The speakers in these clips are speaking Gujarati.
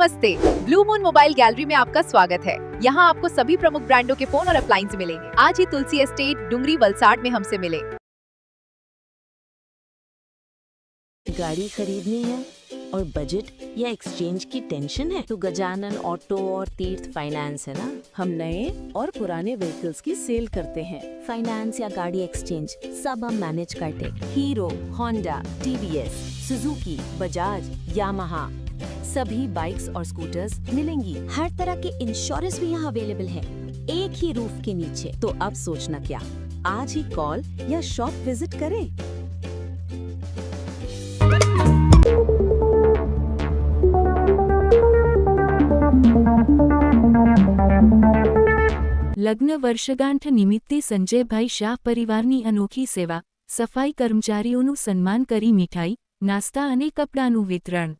नमस्ते, ब्लू मून मोबाइल गैलरी में आपका स्वागत है। यहाँ आपको सभी प्रमुख ब्रांडों के फोन और अप्लायंस मिलेंगे। आज ही तुलसी एस्टेट डुंगरी वलसाड में हमसे मिले। गाड़ी खरीदनी है और बजट या एक्सचेंज की टेंशन है तो गजानन ऑटो और तीर्थ फाइनेंस है ना। हम नए और पुराने व्हीकल्स की सेल करते हैं। फाइनेंस या गाड़ी एक्सचेंज सब हम मैनेज करते। Hero, Honda, TVS, Suzuki, Bajaj, Yamaha सभी बाइक्स और स्कूटर्स मिलेंगी। हर तरह के इंश्योरेंस भी यहाँ अवेलेबल है, एक ही रूफ के नीचे। तो अब सोचना क्या, आज ही कॉल या शॉप विजिट करें। લગ્ન વર્ષગાંઠ નિમિત્તે સંજયભાઈ શાહ પરિવારની અનોખી સેવા, સફાઈ કર્મચારીઓનું સન્માન કરી મીઠાઈ, નાસ્તા અને કપડાનું વિતરણ।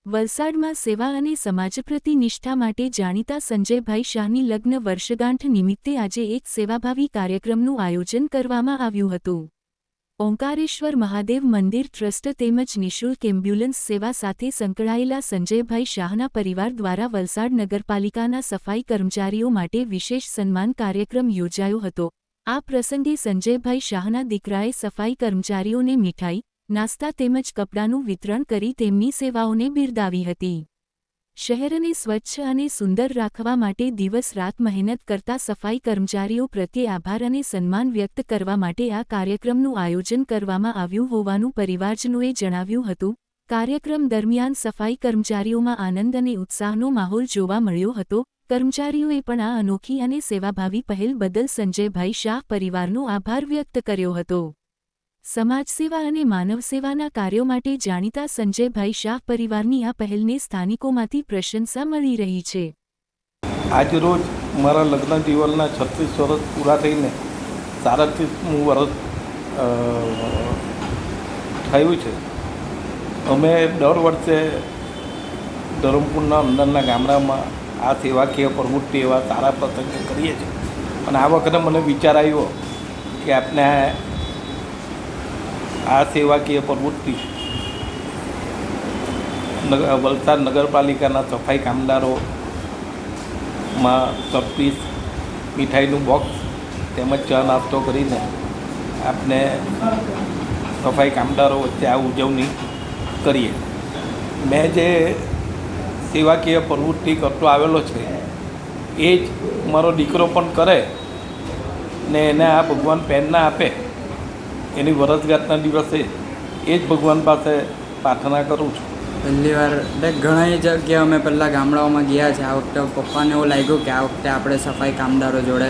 વલસાડમાં સેવા અને સમાજ પ્રતિ નિષ્ઠા માટે જાણીતા સંજયભાઈ શાહની લગ્ન વર્ષગાંઠ નિમિત્તે આજે એક સેવાભાવી કાર્યક્રમનું આયોજન કરવામાં આવ્યું હતું। ઓંકારેશ્વર મહાદેવ મંદિર ટ્રસ્ટ તેમજ નિઃશુલ્ક એમ્બ્યુલન્સ સેવા સાથે સંકળાયેલા સંજયભાઈ શાહના પરિવાર દ્વારા વલસાડ નગરપાલિકાના સફાઈ કર્મચારીઓ માટે વિશેષ સન્માન કાર્યક્રમ યોજાયો હતો। આ પ્રસંગે સંજયભાઈ શાહના દીકરાએ સફાઈ કર્મચારીઓને મીઠાઈ, નાસ્તા તેમજ કપડાનું વિતરણ કરી તેમની સેવાઓને બિરદાવી હતી। શહેરને સ્વચ્છ અને સુંદર રાખવા માટે દિવસ રાત મહેનત કરતા સફાઈ કર્મચારીઓ પ્રત્યે આભાર અને સન્માન વ્યક્ત કરવા માટે આ કાર્યક્રમનું આયોજન કરવામાં આવ્યું હોવાનું પરિવારજનોએ જણાવ્યું હતું। કાર્યક્રમ દરમિયાન સફાઈ કર્મચારીઓમાં આનંદ અને ઉત્સાહનો માહોલ જોવા મળ્યો હતો। કર્મચારીઓએ પણ આ અનોખી અને સેવાભાવી પહેલ બદલ સંજયભાઈ શાહ પરિવારનો આભાર વ્યક્ત કર્યો હતો। સમાજસેવા અને માનવસેવાના કાર્યો માટે જાણીતા સંજયભાઈ શાહ પરિવારની આ પહેલને સ્થાનિકોમાંથી પ્રશંસા મળી રહી છે। આજરોજ મારા લગ્ન જીવનના 36 વર્ષ પૂરા થઈને 37મું વર્ષ થયું છે। અમે દર વર્ષે ધરમપુરના અંદરના ગામડામાં આ સેવાકીય પ્રવૃત્તિ એવા સારા પ્રસંગે કરીએ છીએ અને આ વખતે મને વિચાર આવ્યો કે આપણે આ સેવાકીય પ્રવૃત્તિ વલસાડ નગરપાલિકાના સફાઈ કામદારોમાં સરપ્રાઈઝ મીઠાઈનું બોક્સ તેમજ ચા નાસ્તો કરીને આપણે સફાઈ કામદારો વચ્ચે આ ઉજવણી કરીએ। મેં જે સેવાકીય પ્રવૃત્તિ કરતો આવેલો છે એ જ મારો દીકરો પણ કરે ને એને આ ભગવાન પ્રેરણા આપે। એની વરસગાંઠના દિવસે એ જ ભગવાન પાસે પ્રાર્થના કરું છું। પહેલી વાર એટલે ઘણી જગ્યાએ અમે પહેલાં ગામડાઓમાં ગયા છે। આ વખતે પપ્પાને એવું લાગ્યું કે આ વખતે આપણે સફાઈ કામદારો જોડે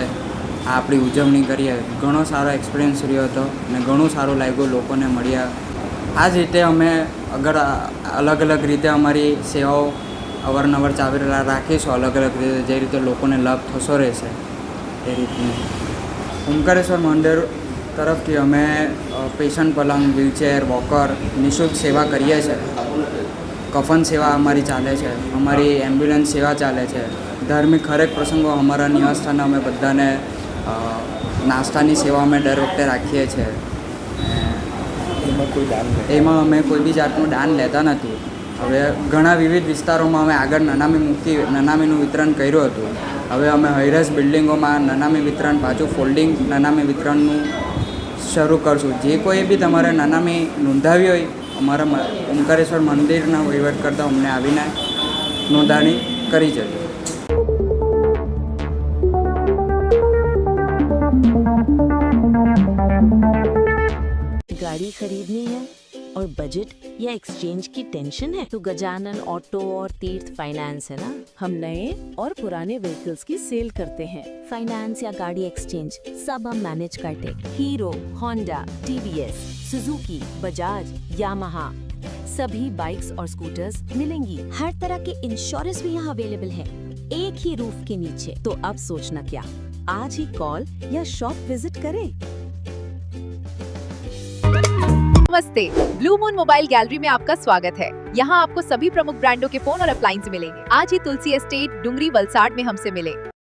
આપણી ઉજવણી કરીએ। ઘણો સારો એક્સપિરિયન્સ રહ્યો હતો અને ઘણું સારું લાગ્યું, લોકોને મળ્યા। આ જ રીતે અમે અગર અલગ અલગ રીતે અમારી સેવાઓ અવારનવાર ચાવી રાખીશું, અલગ અલગ રીતે જે રીતે લોકોને લાભ થતો રહેશે એ રીતની। ઓમકારેશ્વર મંદિર તરફથી અમે પેશન્ટ પલંગ, વ્હીલચેર, વોકર નિઃશુલ્ક સેવા કરીએ છીએ। કફન સેવા અમારી ચાલે છે, અમારી એમ્બ્યુલન્સ સેવા ચાલે છે। ધાર્મિક હરેક પ્રસંગો અમારા નિવાસસ્થાને અમે બધાને નાસ્તાની સેવા અમે દર વખતે રાખીએ છીએ। એમાં અમે કોઈ બી જાતનું દાન લેતા નથી। હવે ઘણા વિવિધ વિસ્તારોમાં અમે આગળ નનામીનું વિતરણ કર્યું હતું। હવે અમે હૈરસ બિલ્ડિંગોમાં નનામી વિતરણ, પાછું ફોલ્ડિંગ નનામી વિતરણનું શરૂ કરશું। જે કોઈ બી તમારે નનામી નોંધાવી હોય અમારા ઓમકારેશ્વર મંદિરના વહીવટ કરતાં અમને આવીને નોંધણી કરી જજો। गाड़ी खरीदनी है और बजट या एक्सचेंज की टेंशन है तो गजानन ऑटो और तीर्थ फाइनेंस है ना। हम नए और पुराने व्हीकल्स की सेल करते हैं। फाइनेंस या गाड़ी एक्सचेंज सब हम मैनेज करते। Hero, Honda, TVS, Suzuki, Bajaj, Yamaha सभी बाइक्स और स्कूटर्स मिलेंगी। हर तरह के इंश्योरेंस भी यहाँ अवेलेबल है, एक ही रूफ के नीचे। तो अब सोचना क्या, आज ही कॉल या शॉप विजिट करें। नमस्ते, ब्लू मून मोबाइल गैलरी में आपका स्वागत है। यहाँ आपको सभी प्रमुख ब्रांडों के फोन और अप्लायंस मिलेंगे। आज ही तुलसी एस्टेट डुंगरी वलसाड में हमसे मिले।